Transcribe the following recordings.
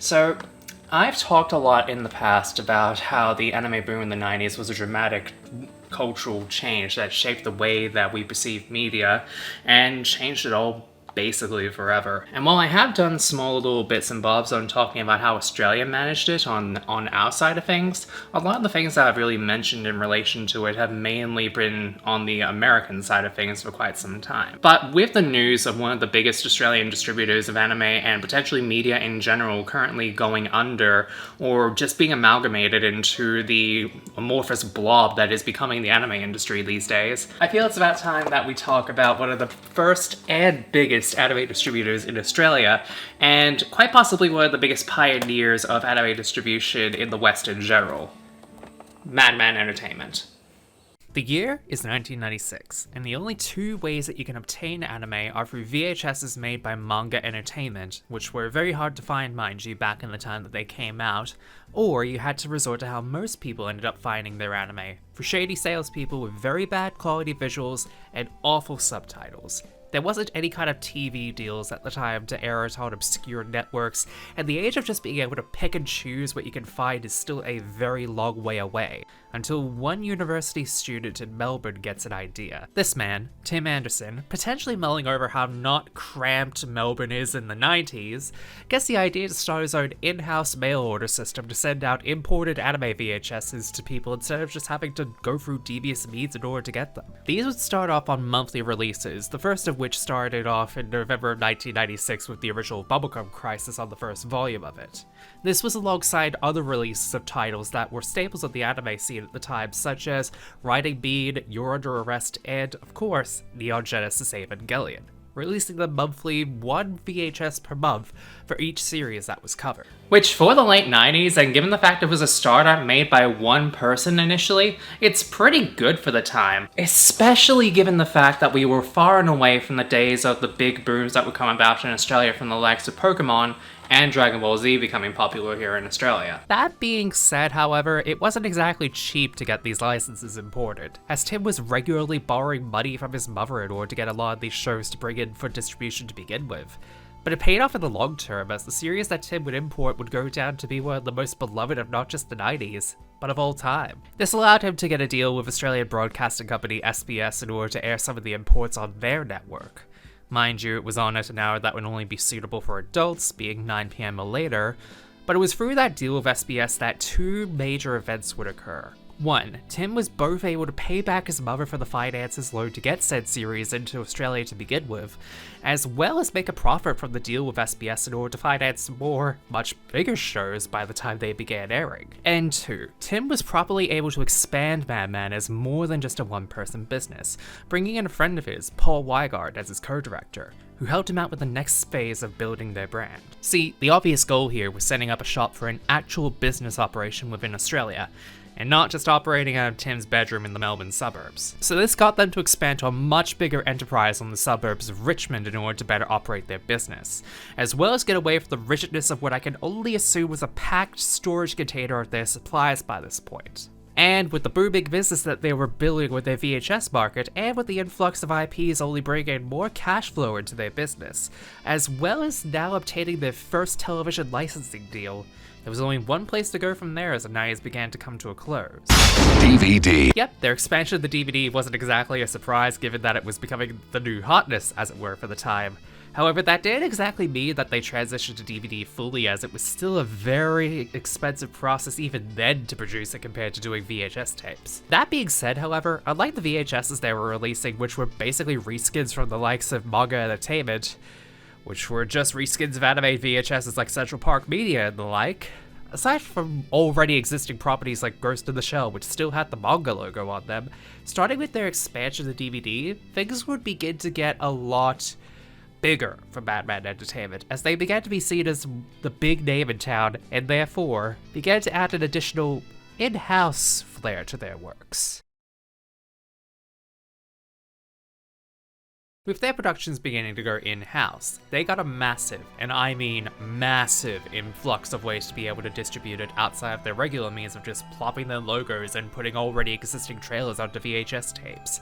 So, I've talked a lot in the past about how the anime boom in the 90s was a dramatic cultural change that shaped the way that we perceive media and changed it all basically forever. And while I have done small little bits and bobs on talking about how Australia managed it on our side of things, a lot of the things that I've really mentioned in relation to it have mainly been on the American side of things for quite some time. But with the news of one of the biggest Australian distributors of anime and potentially media in general currently going under or just being amalgamated into the amorphous blob that is becoming the anime industry these days, I feel it's about time that we talk about one of the first and biggest anime distributors in Australia, and quite possibly one of the biggest pioneers of anime distribution in the West in general, Madman Entertainment. The year is 1996, and the only two ways that you can obtain anime are through VHSs made by Manga Entertainment, which were very hard to find, mind you, back in the time that they came out, or you had to resort to how most people ended up finding their anime, for shady salespeople with very bad quality visuals and awful subtitles. There wasn't any kind of TV deals at the time to air it on obscure networks, and the age of just being able to pick and choose what you can find is still a very long way away, until one university student in Melbourne gets an idea. This man, Tim Anderson, potentially mulling over how not cramped Melbourne is in the 90s, gets the idea to start his own in-house mail order system to send out imported anime VHSs to people instead of just having to go through devious means in order to get them. These would start off on monthly releases, the first of which started off in November of 1996 with the original Bubblegum Crisis on the first volume of it. This was alongside other releases of titles that were staples of the anime scene at the time, such as Riding Bean, You're Under Arrest, and, of course, Neon Genesis Evangelion, releasing them monthly, one VHS per month for each series that was covered. Which, for the late 90s, and given the fact it was a startup made by one person initially, it's pretty good for the time. Especially given the fact that we were far and away from the days of the big booms that would come about in Australia from the likes of Pokemon and Dragon Ball Z becoming popular here in Australia. That being said, however, it wasn't exactly cheap to get these licenses imported, as Tim was regularly borrowing money from his mother in order to get a lot of these shows to bring in for distribution to begin with. But it paid off in the long term, as the series that Tim would import would go down to be one of the most beloved of not just the 90s, but of all time. This allowed him to get a deal with Australian broadcasting company SBS in order to air some of the imports on their network. Mind you, it was on at an hour that would only be suitable for adults, being 9 PM or later, but it was through that deal with SBS that two major events would occur. One, Tim was both able to pay back his mother for the finances loaned to get said series into Australia to begin with, as well as make a profit from the deal with SBS in order to finance more, much bigger shows by the time they began airing. And two, Tim was properly able to expand Madman as more than just a one-person business, bringing in a friend of his, Paul Weigard, as his co-director, who helped him out with the next phase of building their brand. See, the obvious goal here was setting up a shop for an actual business operation within Australia, and not just operating out of Tim's bedroom in the Melbourne suburbs. So this got them to expand to a much bigger enterprise on the suburbs of Richmond in order to better operate their business, as well as get away from the rigidness of what I can only assume was a packed storage container of their supplies by this point. And with the booming business that they were building with their VHS market, and with the influx of IPs only bringing more cash flow into their business, as well as now obtaining their first television licensing deal, there was only one place to go from there as the 90s began to come to a close. DVD. Yep, their expansion of the DVD wasn't exactly a surprise given that it was becoming the new hotness, as it were, for the time. However, that didn't exactly mean that they transitioned to DVD fully, as it was still a very expensive process even then to produce it compared to doing VHS tapes. That being said, however, unlike the VHSs they were releasing, which were basically reskins from the likes of Manga Entertainment, which were just reskins of anime VHSs like Central Park Media and the like, aside from already existing properties like Ghost in the Shell, which still had the manga logo on them, starting with their expansion of the DVD, things would begin to get a lot bigger for Madman Entertainment, as they began to be seen as the big name in town, and therefore began to add an additional in-house flair to their works. With their productions beginning to go in-house, they got a massive, and I mean massive, influx of ways to be able to distribute it outside of their regular means of just plopping their logos and putting already existing trailers onto VHS tapes.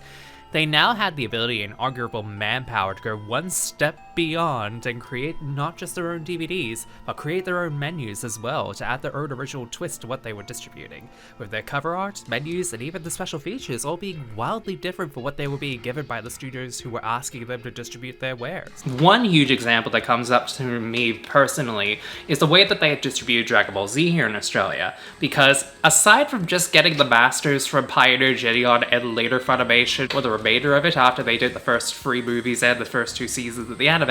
They now had the ability and arguable manpower to go one step beyond and create not just their own DVDs, but create their own menus as well to add their own original twist to what they were distributing, with their cover art, menus, and even the special features all being wildly different from what they were being given by the studios who were asking them to distribute their wares. One huge example that comes up to me personally is the way that they distribute Dragon Ball Z here in Australia, because aside from just getting the masters from Pioneer, Gedeon, and later Funimation, or the remainder of it after they did the first 3 movies and the first 2 seasons of the anime,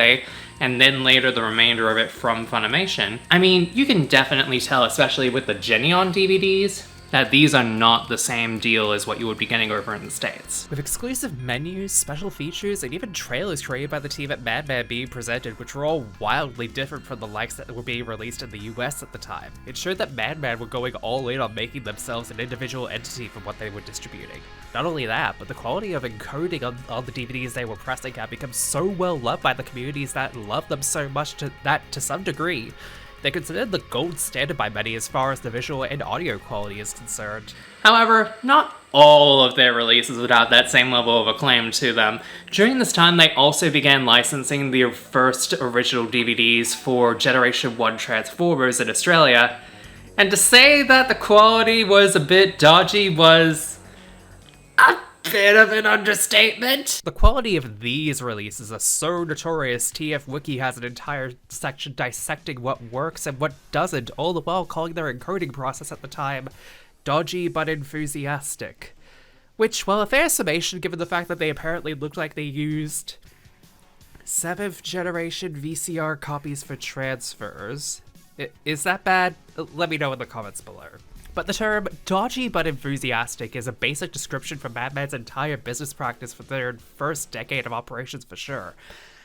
and then later the remainder of it from Funimation, I mean, you can definitely tell, especially with the Gedeon DVDs, that these are not the same deal as what you would be getting over in the States. With exclusive menus, special features, and even trailers created by the team at Madman being presented, which were all wildly different from the likes that were being released in the US at the time, it showed that Madman were going all in on making themselves an individual entity from what they were distributing. Not only that, but the quality of encoding on the DVDs they were pressing had become so well loved by the communities that loved them so much that to some degree, they're considered the gold standard by many as far as the visual and audio quality is concerned. However, not all of their releases would have that same level of acclaim to them. During this time, they also began licensing their first original DVDs for Generation 1 Transformers in Australia, and to say that the quality was a bit dodgy was a bit of an understatement. The quality of these releases are so notorious, TF Wiki has an entire section dissecting what works and what doesn't, all the while calling their encoding process at the time dodgy but enthusiastic. Which, while a fair summation given the fact that they apparently looked like they used 7th generation VCR copies for transfers. Is that bad? Let me know in the comments below. But the term dodgy but enthusiastic is a basic description for Madman's entire business practice for their first decade of operations for sure,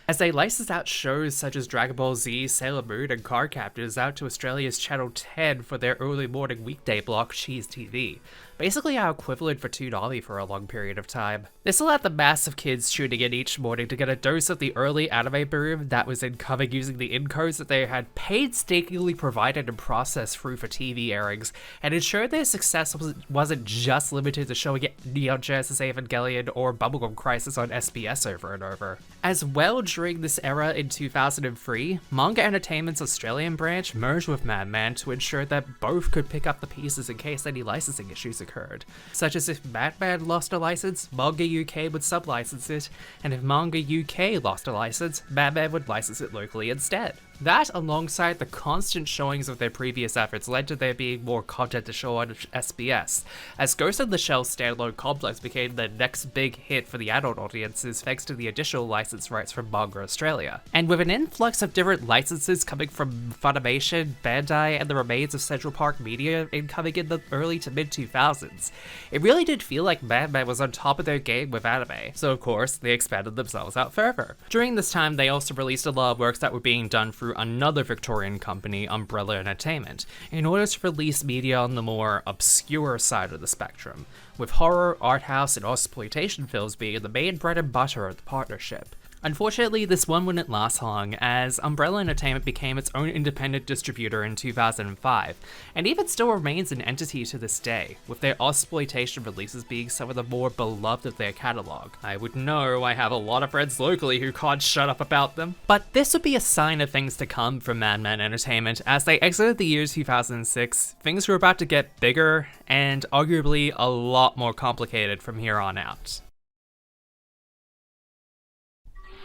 as they licensed out shows such as Dragon Ball Z, Sailor Moon, and Card Captors out to Australia's Channel 10 for their early morning weekday block Cheese TV, basically our equivalent for Toonami for a long period of time. This allowed the mass of kids tuning in each morning to get a dose of the early anime boom that was incoming using the encodes that they had painstakingly provided and processed through for TV airings, and ensured their success wasn't just limited to showing Neon Genesis Evangelion or Bubblegum Crisis on SBS over and over. As well, during this era in 2003, Manga Entertainment's Australian branch merged with Madman to ensure that both could pick up the pieces in case any licensing issues occurred, such as if Madman lost a license, Manga UK would sub-license it, and if Manga UK lost a license, Madman would license it locally instead. That, alongside the constant showings of their previous efforts, led to there being more content to show on SBS, as Ghost in the Shell standalone complex became the next big hit for the adult audiences thanks to the additional license rights from Manga Australia. And with an influx of different licenses coming from Funimation, Bandai, and the remains of Central Park Media incoming in the early to mid-2000s, it really did feel like Madman was on top of their game with anime, so of course, they expanded themselves out further. During this time, they also released a lot of works that were being done through another Victorian company, Umbrella Entertainment, in order to release media on the more obscure side of the spectrum, with horror, art house, and exploitation films being the main bread and butter of the partnership. Unfortunately, this one wouldn't last long, as Umbrella Entertainment became its own independent distributor in 2005, and even still remains an entity to this day, with their exploitation releases being some of the more beloved of their catalog. I would know, I have a lot of friends locally who can't shut up about them. But this would be a sign of things to come for Madman Entertainment. As they exited the year 2006, things were about to get bigger, and arguably a lot more complicated from here on out.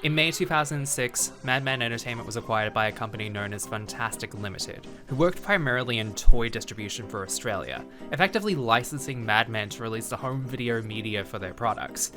In May 2006, Madman Entertainment was acquired by a company known as Funtastic Limited, who worked primarily in toy distribution for Australia, effectively licensing Madman to release the home video media for their products.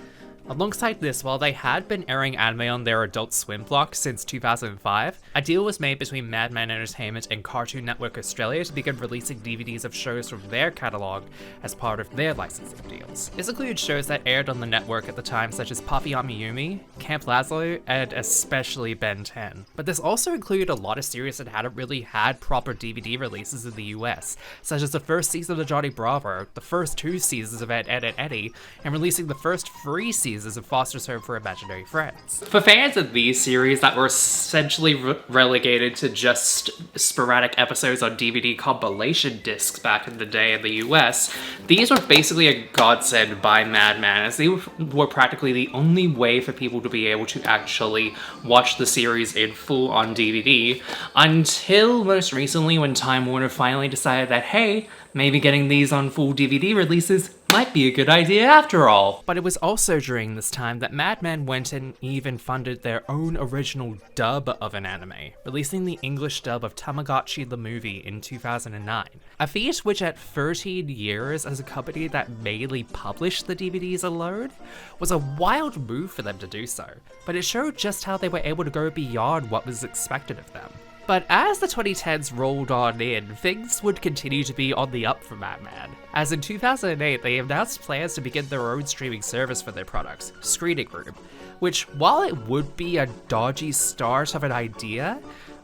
Alongside this, while they had been airing anime on their Adult Swim block since 2005, a deal was made between Madman Entertainment and Cartoon Network Australia to begin releasing DVDs of shows from their catalog as part of their licensing deals. This included shows that aired on the network at the time such as Puffy Amiyumi, Camp Lazlo, and especially Ben 10. But this also included a lot of series that hadn't really had proper DVD releases in the US, such as the first season of Johnny Bravo, the first 2 seasons of Ed, Ed, and Eddie, and releasing the first 3 seasons Monopolies as a foster home for imaginary friends. For fans of these series that were essentially relegated to just sporadic episodes on DVD compilation discs back in the day in the US, these were basically a godsend by Madman, as they were practically the only way for people to be able to actually watch the series in full on DVD, until most recently when Time Warner finally decided that, hey, maybe getting these on full DVD releases might be a good idea after all. But it was also during this time that Madman went and even funded their own original dub of an anime, releasing the English dub of Tamagotchi the movie in 2009. A feat which at 13 years as a company that mainly published the DVDs alone was a wild move for them to do so, but it showed just how they were able to go beyond what was expected of them. But as the 2010s rolled on in, things would continue to be on the up for Madman, as in 2008 they announced plans to begin their own streaming service for their products, Screening Room, which, while it would be a dodgy start of an idea,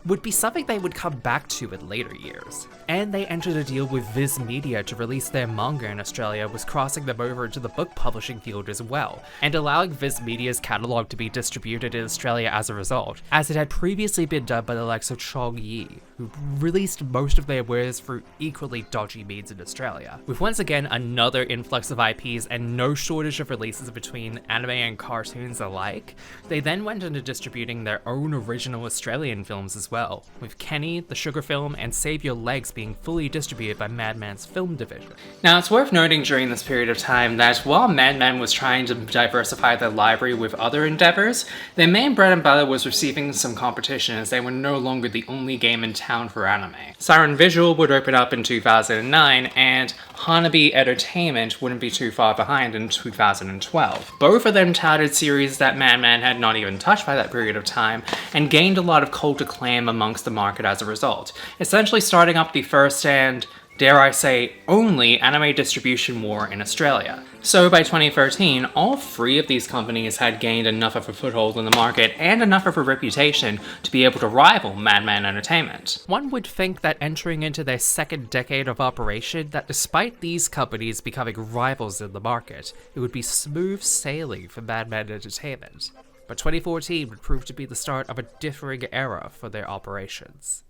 would be something they would come back to in later years. And they entered a deal with Viz Media to release their manga in Australia, was crossing them over into the book publishing field as well, and allowing Viz Media's catalogue to be distributed in Australia as a result, as it had previously been done by the likes of Chong Yi, who released most of their wares through equally dodgy means in Australia. With once again another influx of IPs and no shortage of releases between anime and cartoons alike, they then went into distributing their own original Australian films as well, with Kenny, The Sugar Film, and Save Your Legs being fully distributed by Madman's film division. Now, it's worth noting during this period of time that while Madman was trying to diversify their library with other endeavors, their main bread and butter was receiving some competition, as they were no longer the only game in town for anime. Siren Visual would open up in 2009, and Hanabi Entertainment wouldn't be too far behind in 2012. Both of them touted series that Madman had not even touched by that period of time, and gained a lot of cult acclaim amongst the market as a result, essentially starting up the first and, dare I say, only anime distribution war in Australia. So by 2013, all three of these companies had gained enough of a foothold in the market and enough of a reputation to be able to rival Madman Entertainment. One would think that entering into their second decade of operation, that despite these companies becoming rivals in the market, it would be smooth sailing for Madman Entertainment. But 2014 would prove to be the start of a differing era for their operations.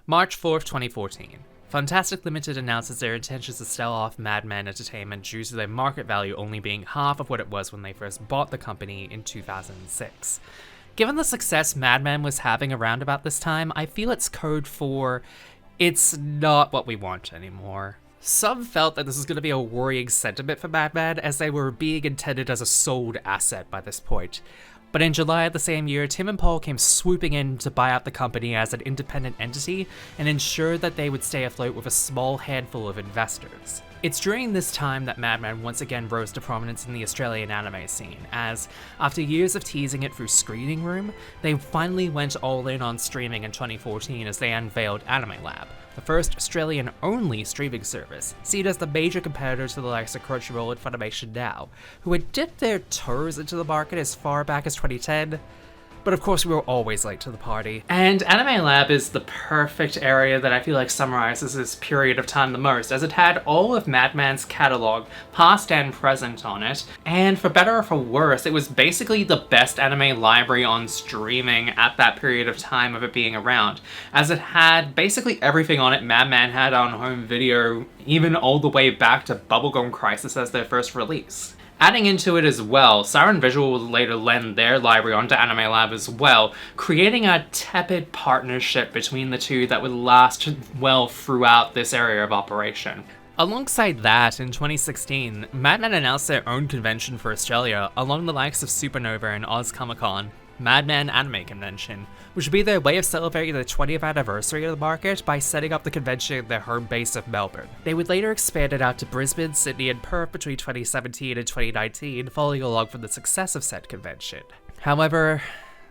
March 4th, 2014. Funtastic Limited announces their intentions to sell off Madman Entertainment due to their market value only being half of what it was when they first bought the company in 2006. Given the success Madman was having around about this time, I feel it's code for, it's not what we want anymore. Some felt that this was going to be a worrying sentiment for Madman, as they were being intended as a sold asset by this point. But in July of the same year, Tim and Paul came swooping in to buy out the company as an independent entity and ensure that they would stay afloat with a small handful of investors. It's during this time that Madman once again rose to prominence in the Australian anime scene, as, after years of teasing it through Screening Room, they finally went all in on streaming in 2014 as they unveiled Anime Lab, the first Australian-only streaming service, seen as the major competitor to the likes of Crunchyroll and Funimation now, who had dipped their toes into the market as far back as 2010, but of course we were always late to the party. And Anime Lab is the perfect area that I feel like summarizes this period of time the most, as it had all of Madman's catalog, past and present, on it, and for better or for worse, it was basically the best anime library on streaming at that period of time of it being around, as it had basically everything on it Madman had on home video, even all the way back to Bubblegum Crisis as their first release. Adding into it as well, Siren Visual would later lend their library onto Anime Lab as well, creating a tepid partnership between the two that would last well throughout this area of operation. Alongside that, in 2016, Madman announced their own convention for Australia, along the likes of Supernova and Oz Comic Con, Madman Anime Convention, which would be their way of celebrating the 20th anniversary of the market by setting up the convention at their home base of Melbourne. They would later expand it out to Brisbane, Sydney, and Perth between 2017 and 2019, following along from the success of said convention. However,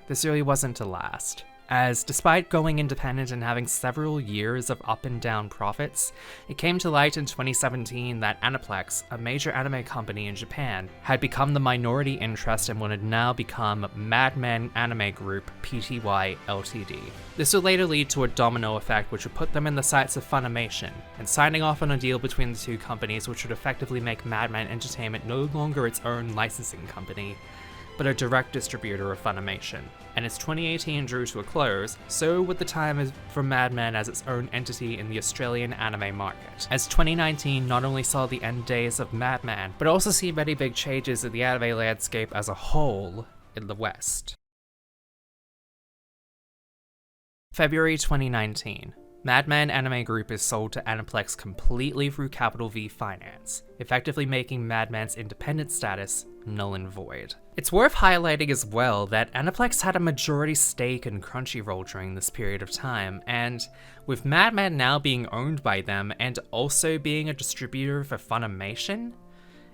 this really wasn't to last. as despite going independent and having several years of up and down profits, it came to light in 2017 that Aniplex, a major anime company in Japan, had become the minority interest in what had now become Madman Anime Group Pty Ltd. This would later lead to a domino effect which would put them in the sights of Funimation, and signing off on a deal between the two companies which would effectively make Madman Entertainment no longer its own licensing company, but a direct distributor of Funimation. And as 2018 drew to a close, so would the time for Madman as its own entity in the Australian anime market, as 2019 not only saw the end days of Madman, but also see many big changes in the anime landscape as a whole in the West. February 2019. Madman Anime Group is sold to Aniplex completely through Capital V Finance, effectively making Madman's independent status null and void. It's worth highlighting as well that Aniplex had a majority stake in Crunchyroll during this period of time, and with Madman now being owned by them and also being a distributor for Funimation,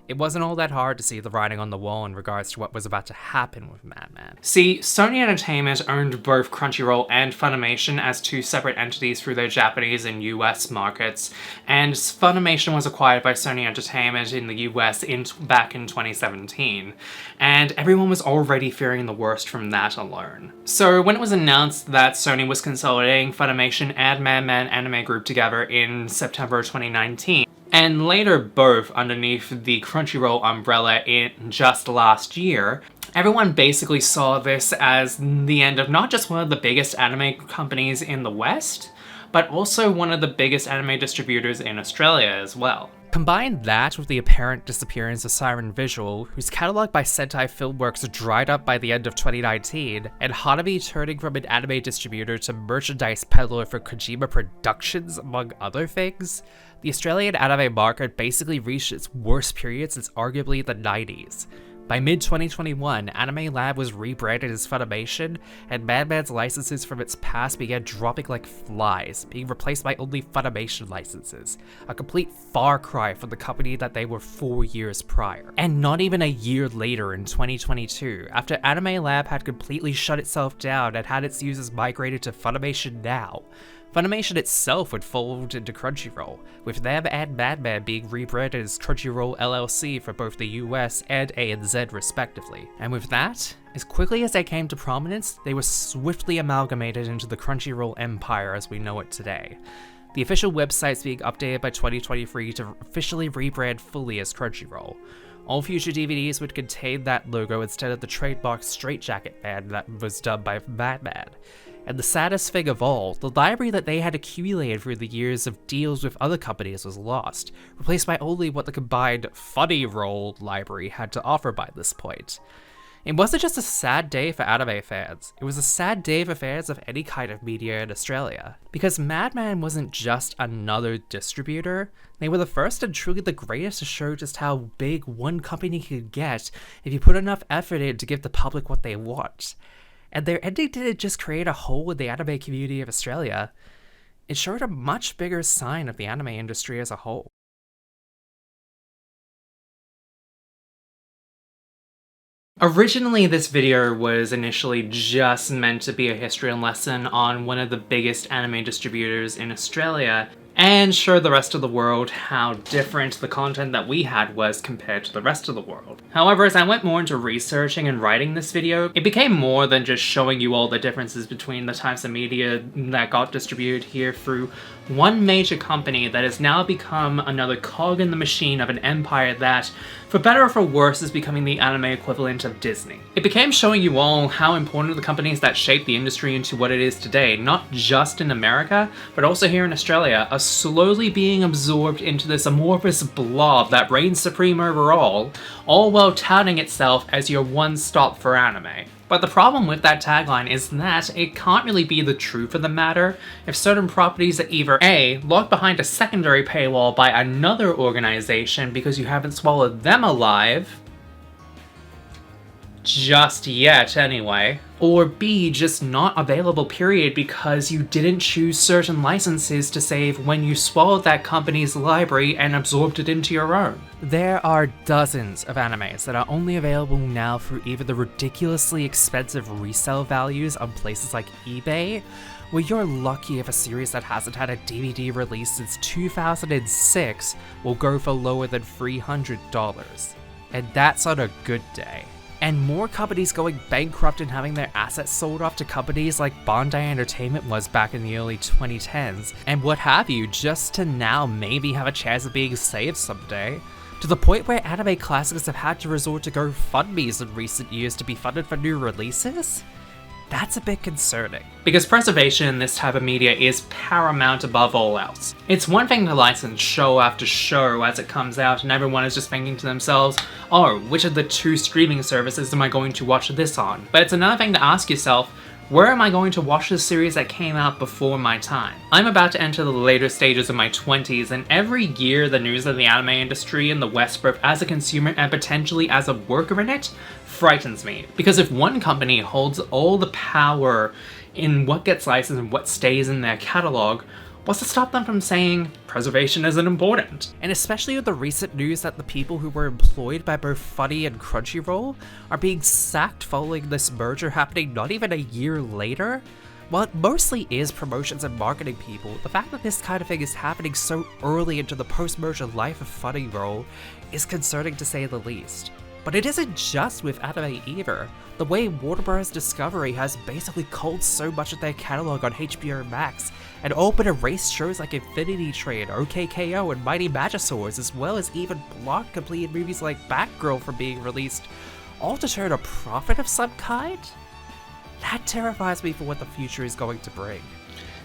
it wasn't all that hard to see the writing on the wall in regards to what was about to happen with Madman. See, Sony Entertainment owned both Crunchyroll and Funimation as two separate entities through their Japanese and US markets, and Funimation was acquired by Sony Entertainment in the US back in 2017, and everyone was already fearing the worst from that alone. So when it was announced that Sony was consolidating Funimation and Madman Anime Group together in September 2019, and later both underneath the Crunchyroll umbrella in just last year, everyone basically saw this as the end of not just one of the biggest anime companies in the West, but also one of the biggest anime distributors in Australia as well. Combine that with the apparent disappearance of Siren Visual, whose catalog by Sentai Filmworks dried up by the end of 2019, and Hanabi turning from an anime distributor to merchandise peddler for Kojima Productions, among other things, the Australian anime market basically reached its worst period since arguably the 90s. By mid-2021, Anime Lab was rebranded as Funimation, and Madman's licenses from its past began dropping like flies, being replaced by only Funimation licenses, a complete far cry from the company that they were 4 years prior. And not even a year later in 2022, after Anime Lab had completely shut itself down and had its users migrated to Funimation Now, Funimation itself would fold into Crunchyroll, with them and Madman being rebranded as Crunchyroll LLC for both the US and ANZ respectively. And with that, as quickly as they came to prominence, they were swiftly amalgamated into the Crunchyroll empire as we know it today. The official website's being updated by 2023 to officially rebrand fully as Crunchyroll. All future DVDs would contain that logo instead of the trademark Straightjacket band that was done by Madman. And the saddest thing of all, the library that they had accumulated through the years of deals with other companies was lost, replaced by only what the combined Funnyroll library had to offer by this point. It wasn't just a sad day for anime fans, it was a sad day for fans of any kind of media in Australia. Because Madman wasn't just another distributor, they were the first and truly the greatest to show just how big one company could get if you put enough effort in to give the public what they want. And their ending didn't just create a hole in the anime community of Australia, it showed a much bigger sign of the anime industry as a whole. Originally, this video was initially just meant to be a history lesson on one of the biggest anime distributors in Australia, and show the rest of the world how different the content that we had was compared to the rest of the world. However, as I went more into researching and writing this video, it became more than just showing you all the differences between the types of media that got distributed here through one major company that has now become another cog in the machine of an empire that, for better or for worse, is becoming the anime equivalent of Disney. It became showing you all how important the companies that shaped the industry into what it is today, not just in America, but also here in Australia, are slowly being absorbed into this amorphous blob that reigns supreme over all while touting itself as your one-stop for anime. But the problem with that tagline is that it can't really be the truth of the matter if certain properties are either A, locked behind a secondary paywall by another organization because you haven't swallowed them alive, Just yet, anyway. Or B, just not available, period, because you didn't choose certain licenses to save when you swallowed that company's library and absorbed it into your own. There are dozens of animes that are only available now through either the ridiculously expensive resale values on places like eBay, where you're lucky if a series that hasn't had a DVD release since 2006 will go for lower than $300. And that's on a good day. And more companies going bankrupt and having their assets sold off to companies like Bandai Entertainment was back in the early 2010s, and what have you, just to now maybe have a chance of being saved someday. To the point where anime classics have had to resort to GoFundMes in recent years to be funded for new releases? That's a bit concerning. Because preservation in this type of media is paramount above all else. It's one thing to license show after show as it comes out and everyone is just thinking to themselves, oh, which of the 2 streaming services am I going to watch this on? But it's another thing to ask yourself, where am I going to watch this series that came out before my time? I'm about to enter the later stages of my 20s, and every year the news of the anime industry in the West, both as a consumer and potentially as a worker in it, frightens me. Because if one company holds all the power in what gets licensed and what stays in their catalog, what's to stop them from saying preservation isn't important? And especially with the recent news that the people who were employed by both Funny and Crunchyroll are being sacked following this merger happening not even a year later. While it mostly is promotions and marketing people, the fact that this kind of thing is happening so early into the post-merger life of Funnyroll is concerning to say the least. But it isn't just with anime either. The way Warner Bros. Discovery has basically culled so much of their catalog on HBO Max, and all but erased shows like Infinity Train, OKKO, and Mighty Magisaurs, as well as even blocked completed movies like Batgirl from being released, all to turn a profit of some kind? That terrifies me for what the future is going to bring.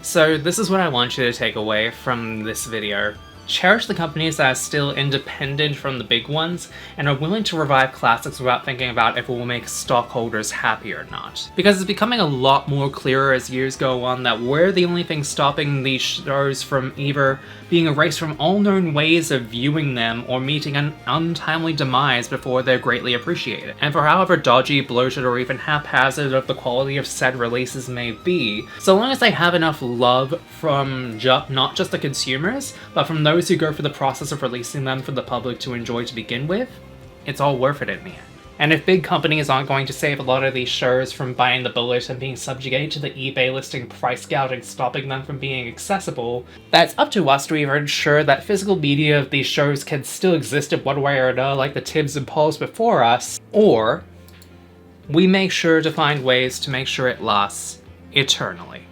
So this is what I want you to take away from this video. Cherish the companies that are still independent from the big ones and are willing to revive classics without thinking about if it will make stockholders happy or not. Because it's becoming a lot more clearer as years go on that we're the only thing stopping these shows from either being erased from all known ways of viewing them or meeting an untimely demise before they're greatly appreciated. And for however dodgy, bloated, or even haphazard of the quality of said releases may be, so long as they have enough love from not just the consumers, but from those who go through the process of releasing them for the public to enjoy to begin with, it's all worth it in the end. And if big companies aren't going to save a lot of these shows from buying the bullet and being subjugated to the eBay listing price gouging, stopping them from being accessible, that's up to us to either ensure that physical media of these shows can still exist in one way or another like the Tibbs and Pauls before us, or we make sure to find ways to make sure it lasts eternally.